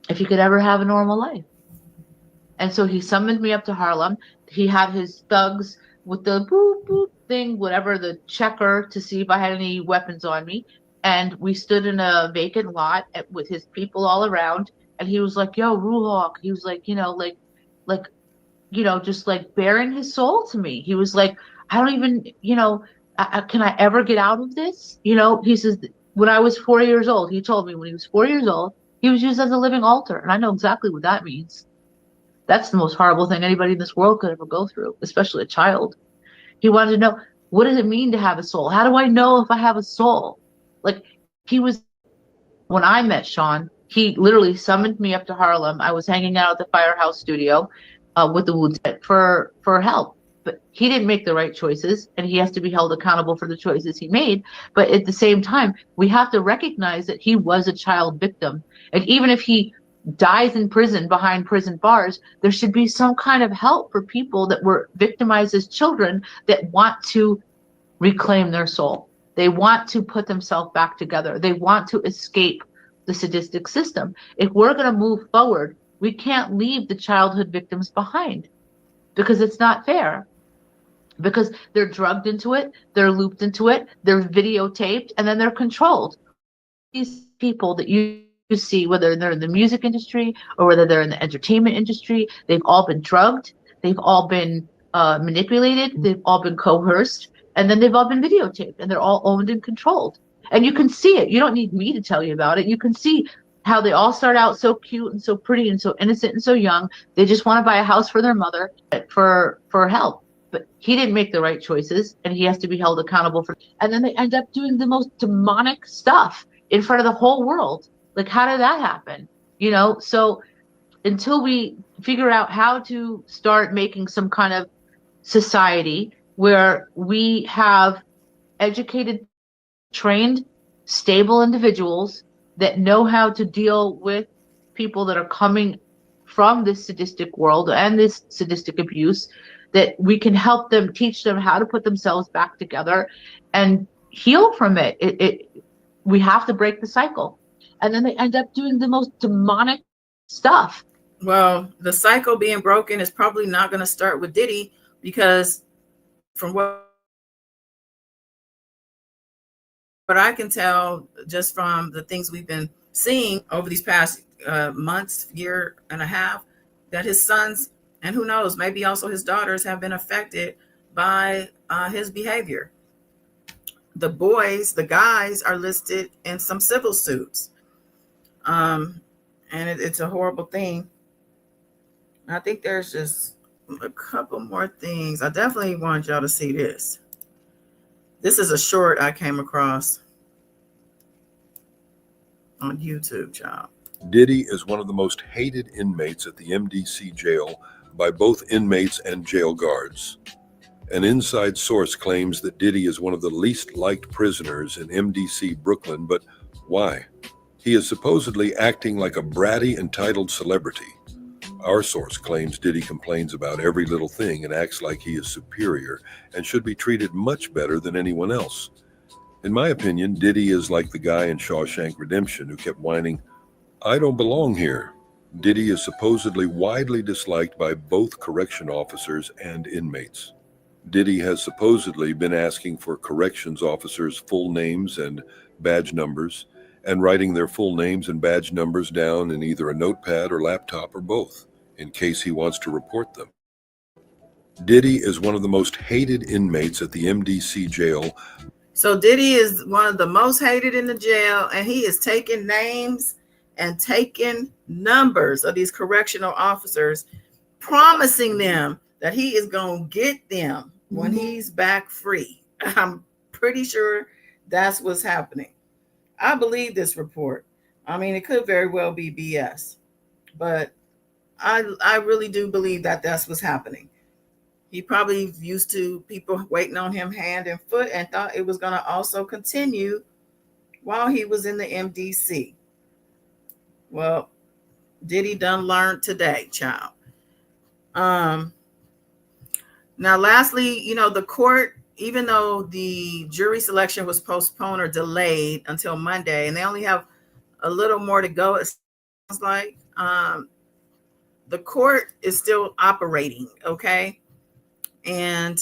if he could ever have a normal life. And so he summoned me up to Harlem. He had his thugs with the boop boop thing, whatever, the checker, to see if I had any weapons on me. And we stood in a vacant lot with his people all around. And he was like, "Yo, Ruhawk." He was like, you know, just like bearing his soul to me. He was like, "I don't even, can I ever get out of this?" You know, he says, when I was 4 years old, he told me when he was 4 years old, he was used as a living altar. And I know exactly what that means. That's the most horrible thing anybody in this world could ever go through, especially a child. He wanted to know, what does it mean to have a soul? How do I know if I have a soul? Like, when I met Sean, he literally summoned me up to Harlem. I was hanging out at the Firehouse Studio with the Wu-Tang for help. But he didn't make the right choices, and he has to be held accountable for the choices he made. But at the same time, we have to recognize that he was a child victim. And even if he dies in prison behind prison bars, there should be some kind of help for people that were victimized as children that want to reclaim their soul. They want to put themselves back together. They want to escape the sadistic system. If we're going to move forward, we can't leave the childhood victims behind, because it's not fair. Because they're drugged into it, they're looped into it, they're videotaped, and then they're controlled. These people that you see, whether they're in the music industry or whether they're in the entertainment industry, they've all been drugged, they've all been manipulated, they've all been coerced, and then they've all been videotaped, and they're all owned and controlled. And you can see it. You don't need me to tell you about it. You can see how they all start out so cute and so pretty and so innocent and so young. They just want to buy a house for their mother for help. But he didn't make the right choices, and he has to be held accountable for. And then they end up doing the most demonic stuff in front of the whole world. Like, how did that happen? You know, so until we figure out how to start making some kind of society where we have educated, trained, stable individuals that know how to deal with people that are coming from this sadistic world and this sadistic abuse, that we can help them, teach them how to put themselves back together and heal from it. We have to break the cycle. And then they end up doing the most demonic stuff. Well, the cycle being broken is probably not going to start with Diddy, because from what I can tell, just from the things we've been seeing over these past months, year and a half, that his sons, and who knows, maybe also his daughters, have been affected by his behavior. The boys, the guys, are listed in some civil suits. And it's a horrible thing. I think there's just a couple more things. I definitely want y'all to see this. This is a short I came across on YouTube, child. Diddy is one of the most hated inmates at the MDC jail by both inmates and jail guards. An inside source claims that Diddy is one of the least liked prisoners in MDC Brooklyn, but why? He is supposedly acting like a bratty, entitled celebrity. Our source claims Diddy complains about every little thing and acts like he is superior and should be treated much better than anyone else. In my opinion, Diddy is like the guy in Shawshank Redemption who kept whining, "I don't belong here." Diddy is supposedly widely disliked by both correction officers and inmates. Diddy has supposedly been asking for corrections officers' full names and badge numbers, and writing their full names and badge numbers down in either a notepad or laptop or both, in case he wants to report them. Diddy is one of the most hated inmates at the MDC jail. So Diddy is one of the most hated in the jail, and he is taking names and taking numbers of these correctional officers, promising them that he is going to get them when he's back free. I'm pretty sure that's what's happening. I believe this report. I mean, it could very well be BS, but I really do believe that that's what's happening. He probably used to people waiting on him hand and foot and thought it was going to also continue while he was in the MDC. Well, Diddy done learned today, child. Now, lastly, the court, even though the jury selection was postponed or delayed until Monday, and they only have a little more to go, it sounds like, the court is still operating, okay? And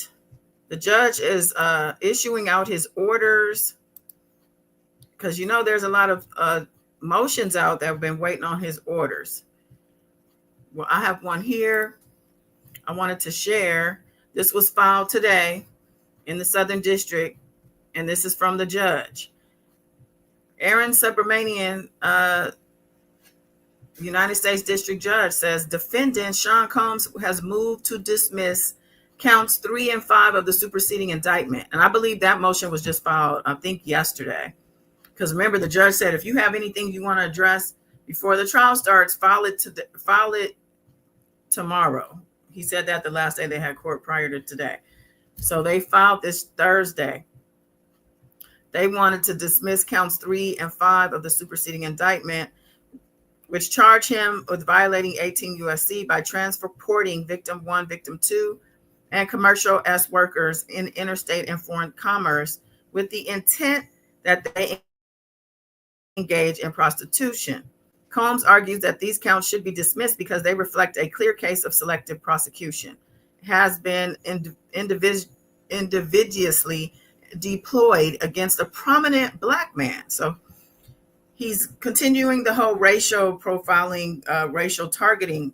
the judge is issuing out his orders because, there's a lot of motions out that have been waiting on his orders. Well, I have one here I wanted to share. This was filed today in the Southern District, and this is from the judge. Aaron Subramanian, United States District Judge, says defendant Sean Combs has moved to dismiss counts 3 and 5 of the superseding indictment. And I believe that motion was just filed, I think, yesterday. Because remember, the judge said, if you have anything you want to address before the trial starts, file it tomorrow. He said that the last day they had court prior to today. So they filed this Thursday. They wanted to dismiss counts 3 and 5 of the superseding indictment, which charge him with violating 18 U.S.C. by transporting victim 1, victim 2, and commercial S workers in interstate and foreign commerce with the intent that they engage in prostitution. Combs argues that these counts should be dismissed because they reflect a clear case of selective prosecution. It has been invidiously deployed against a prominent Black man. So he's continuing the whole racial profiling, racial targeting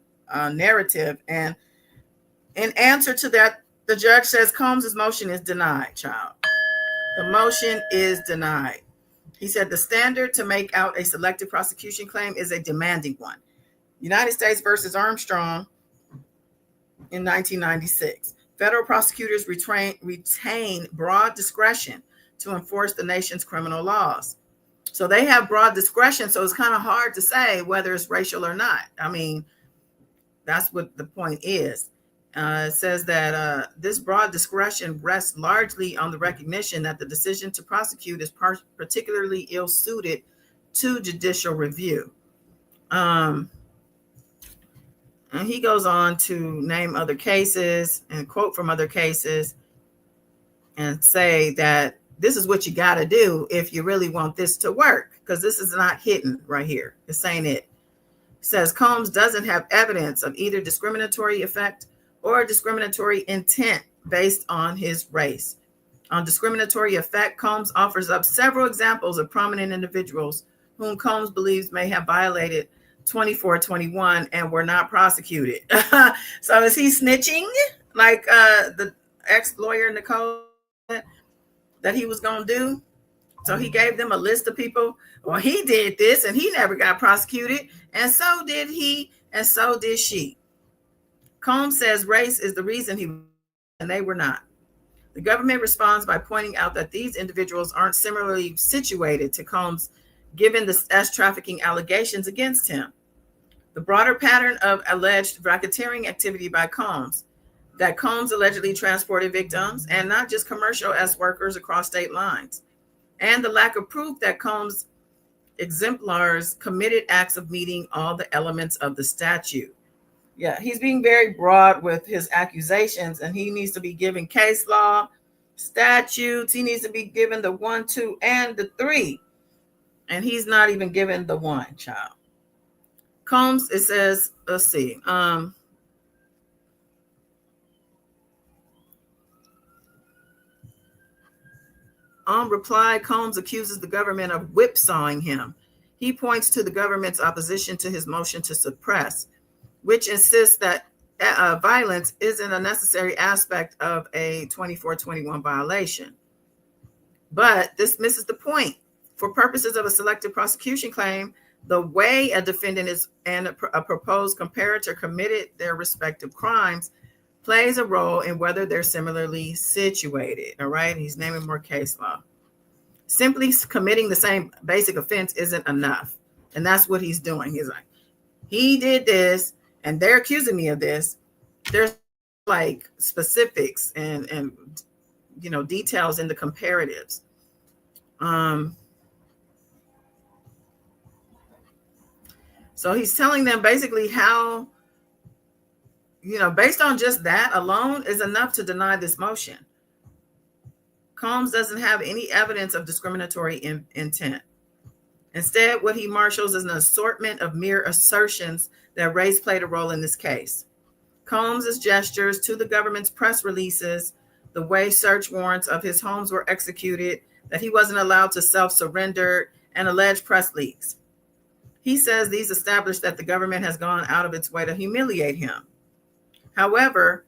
narrative. And in answer to that, the judge says Combs' motion is denied, child. The motion is denied. He said the standard to make out a selective prosecution claim is a demanding one. United States versus Armstrong in 1996. Federal prosecutors retain broad discretion to enforce the nation's criminal laws. So they have broad discretion, so it's kind of hard to say whether it's racial or not. I mean, that's what the point is. It says that this broad discretion rests largely on the recognition that the decision to prosecute is particularly ill-suited to judicial review. And he goes on to name other cases and quote from other cases and say that this is what you got to do if you really want this to work, because this is not hidden right here. This ain't it. It says Combs doesn't have evidence of either discriminatory effect or discriminatory intent based on his race. On discriminatory effect, Combs offers up several examples of prominent individuals whom Combs believes may have violated 2421 and were not prosecuted. So is he snitching like the ex-lawyer Nicole that he was going to do? So he gave them a list of people. Well, he did this and he never got prosecuted, and so did he, and so did she. Combs says race is the reason and they were not. The government responds by pointing out that these individuals aren't similarly situated to Combs, given the sex trafficking allegations against him. The broader pattern of alleged racketeering activity by Combs, that Combs allegedly transported victims and not just commercial S workers across state lines, and the lack of proof that Combs exemplars committed acts of meeting all the elements of the statute. Yeah, he's being very broad with his accusations, and he needs to be given case law, statutes. He needs to be given the 1, 2, and the 3. And he's not even given the 1, child. Combs, it says, let's see. On reply, Combs accuses the government of whipsawing him. He points to the government's opposition to his motion to suppress, which insists that violence isn't a necessary aspect of a 2421 violation. But this misses the point. For purposes of a selective prosecution claim, The way a defendant is and a proposed comparator committed their respective crimes plays a role in whether they're similarly situated. All right. He's naming more case law. Simply committing the same basic offense isn't enough. And that's what he's doing. He's like, he did this and they're accusing me of this. There's like specifics and details in the comparatives. So he's telling them basically how, based on just that alone is enough to deny this motion. Combs doesn't have any evidence of discriminatory intent. Instead, what he marshals is an assortment of mere assertions that race played a role in this case. Combs' gestures to the government's press releases, the way search warrants of his homes were executed, that he wasn't allowed to self-surrender, and alleged press leaks. He says these establish that the government has gone out of its way to humiliate him. However,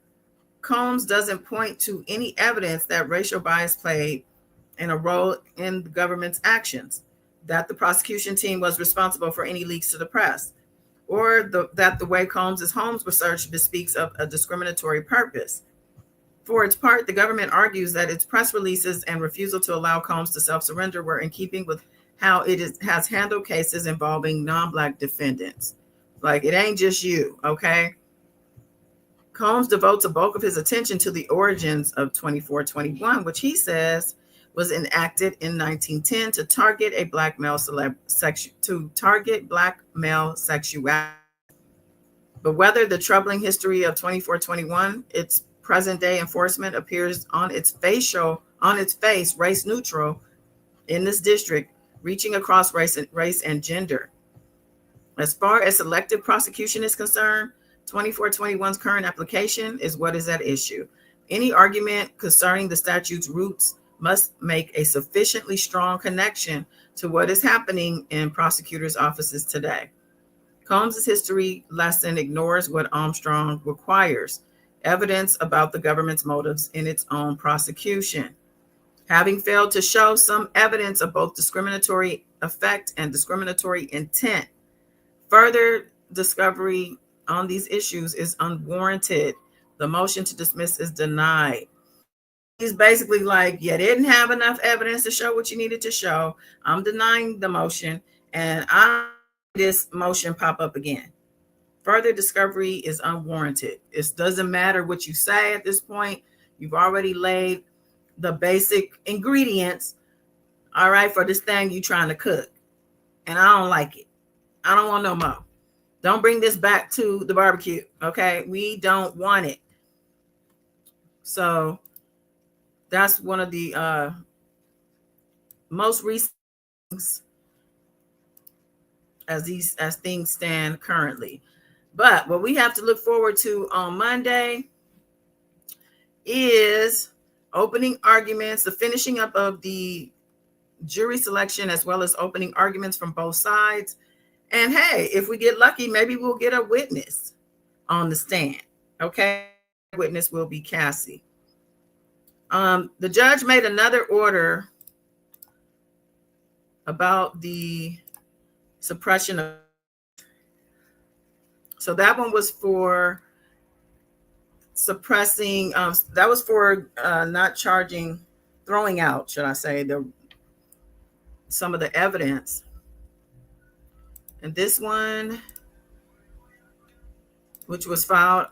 Combs doesn't point to any evidence that racial bias played in a role in the government's actions, that the prosecution team was responsible for any leaks to the press, or that the way Combs' homes were searched bespeaks of a discriminatory purpose. For its part, the government argues that its press releases and refusal to allow Combs to self-surrender were in keeping with how it has handled cases involving non-Black defendants. Like, it ain't just you, okay? Combs devotes a bulk of his attention to the origins of 2421, which he says was enacted in 1910 to target a Black male sexuality. But whether the troubling history of 2421, its present day enforcement, appears on its face race neutral in this district, reaching across race and gender. As far as selective prosecution is concerned, 2421's current application is what is at issue. Any argument concerning the statute's roots must make a sufficiently strong connection to what is happening in prosecutors' offices today. Combs' history lesson ignores what Armstrong requires, evidence about the government's motives in its own prosecution. Having failed to show some evidence of both discriminatory effect and discriminatory intent, further discovery on these issues is unwarranted. The motion to dismiss is denied. He's basically like, you didn't have enough evidence to show what you needed to show. I'm denying the motion, and this motion pop up again. Further discovery is unwarranted. It doesn't matter what you say at this point. You've already laid the basic ingredients, all right, for this thing you're trying to cook. And I don't like it. I don't want no more. Don't bring this back to the barbecue, okay? We don't want it. So that's one of the most recent things as things stand currently. But what we have to look forward to on Monday is opening arguments, the finishing up of the jury selection, as well as opening arguments from both sides. And hey, if we get lucky, maybe we'll get a witness on the stand. Okay. Witness will be Cassie. The judge made another order about the suppression of. So that one was for suppressing, that was for not charging, throwing out, should I say, some of the evidence. And this one, which was filed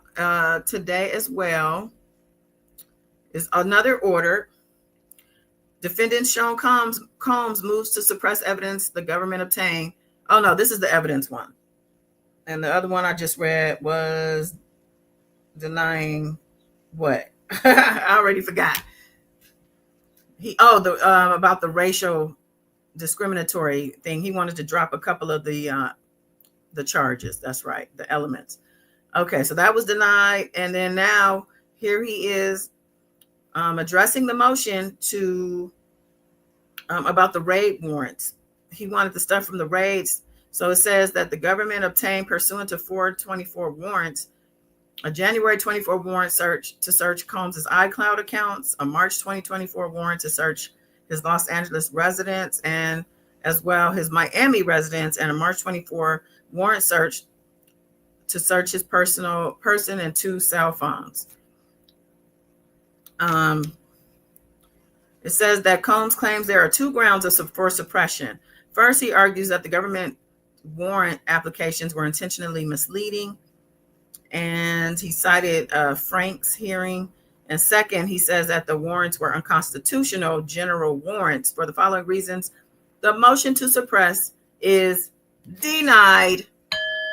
today as well, is another order. Defendant Sean Combs moves to suppress evidence the government obtained. Oh no, this is the evidence one. And the other one I just read was denying what? I already forgot. About the racial discriminatory thing. He wanted to drop a couple of the charges. That's right, the elements. Okay, so that was denied, and then now here he is addressing the motion to about the raid warrants. He wanted the stuff from the raids. So it says that the government obtained, pursuant to 424 warrants, a January 24 warrant to search Combs' iCloud accounts, a March 2024 warrant to search his Los Angeles residence, and as well his Miami residence, and a March 24 warrant search to search his person and 2 cell phones. It says that Combs claims there are 2 grounds for suppression. First, he argues that the government warrant applications were intentionally misleading, and he cited Frank's hearing. And second, he says that the warrants were unconstitutional general warrants. For the following reasons, the motion to suppress is denied.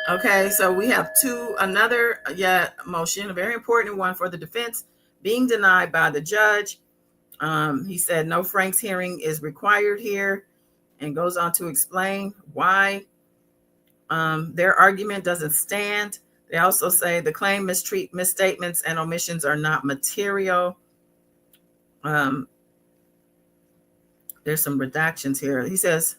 Okay, so we have another motion, a very important one for the defense, being denied by the judge. He said no Frank's hearing is required here, and goes on to explain why their argument doesn't stand. They also say the claim misstatements and omissions are not material. There's some redactions here. He says,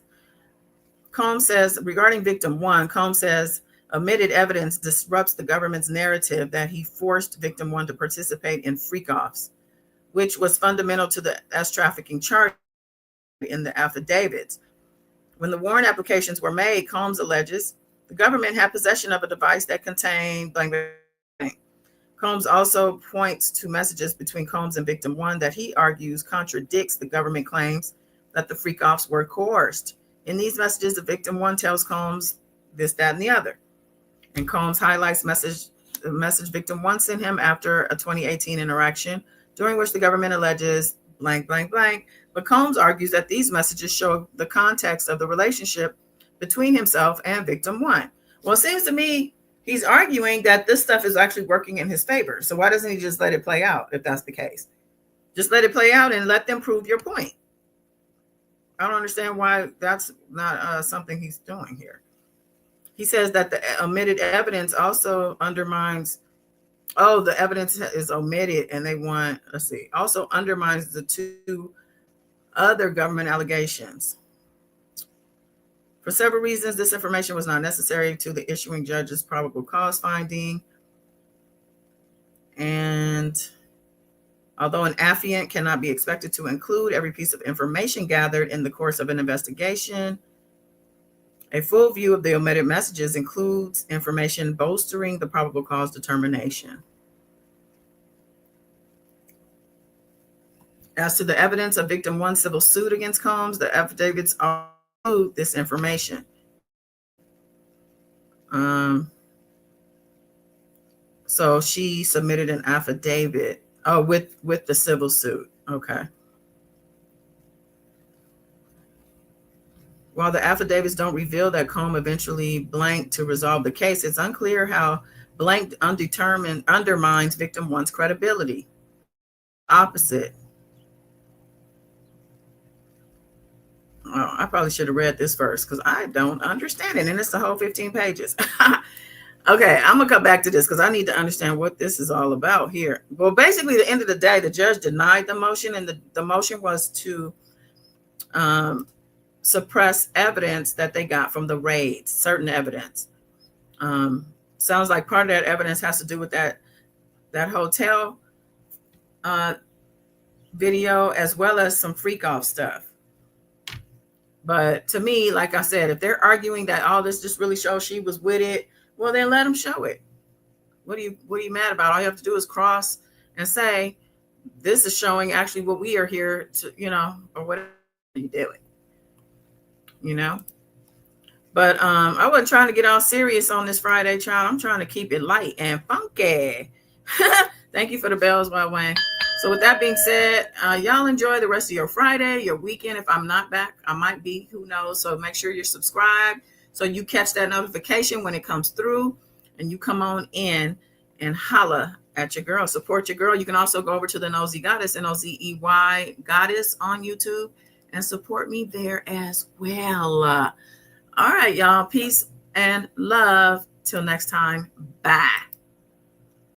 Combs says, regarding victim 1, Combs says, omitted evidence disrupts the government's narrative that he forced victim 1 to participate in freak-offs, which was fundamental to the trafficking charge in the affidavits. When the warrant applications were made, Combs alleges the government had possession of a device that contained blank, blank. Combs also points to messages between Combs and victim 1 that he argues contradicts the government claims that the freak-offs were coerced. In these messages, the victim 1 tells Combs this, that, and the other. And Combs highlights the message victim 1 sent him after a 2018 interaction during which the government alleges blank, blank, blank. But Combs argues that these messages show the context of the relationship between himself and victim 1. Well, it seems to me he's arguing that this stuff is actually working in his favor. So why doesn't he just let it play out if that's the case? Just let it play out and let them prove your point. I don't understand why that's not something he's doing here. He says that the omitted evidence also undermines, the evidence is omitted and they want, also undermines the 2 other government allegations. For several reasons, this information was not necessary to the issuing judge's probable cause finding. And although an affiant cannot be expected to include every piece of information gathered in the course of an investigation, a full view of the omitted messages includes information bolstering the probable cause determination. As to the evidence of victim 1's civil suit against Combs, the affidavits include this information. So she submitted an affidavit with the civil suit. Okay. While the affidavits don't reveal that Combs eventually blanked to resolve the case, it's unclear how blanked undetermined undermines victim 1's credibility. Opposite. Oh, I probably should have read this first because I don't understand it. And it's the whole 15 pages. Okay, I'm going to come back to this because I need to understand what this is all about here. Well, basically, at the end of the day, the judge denied the motion, and the motion was to suppress evidence that they got from the raids, certain evidence. Sounds like part of that evidence has to do with that hotel video, as well as some freak-off stuff. But to me, like I said, if they're arguing that all this just really shows she was with it, well, then let them show it. What are you mad about? All you have to do is cross and say, this is showing actually what we are here to, or whatever you're doing, But I wasn't trying to get all serious on this Friday, child. I'm trying to keep it light and funky. Thank you for the bells, by the way. So with that being said, y'all enjoy the rest of your Friday, your weekend. If I'm not back, I might be, who knows? So make sure you're subscribed so you catch that notification when it comes through and you come on in and holla at your girl, support your girl. You can also go over to the Nosy Goddess, Nozey Goddess on YouTube, and support me there as well. All right, y'all. Peace and love. Till next time. Bye.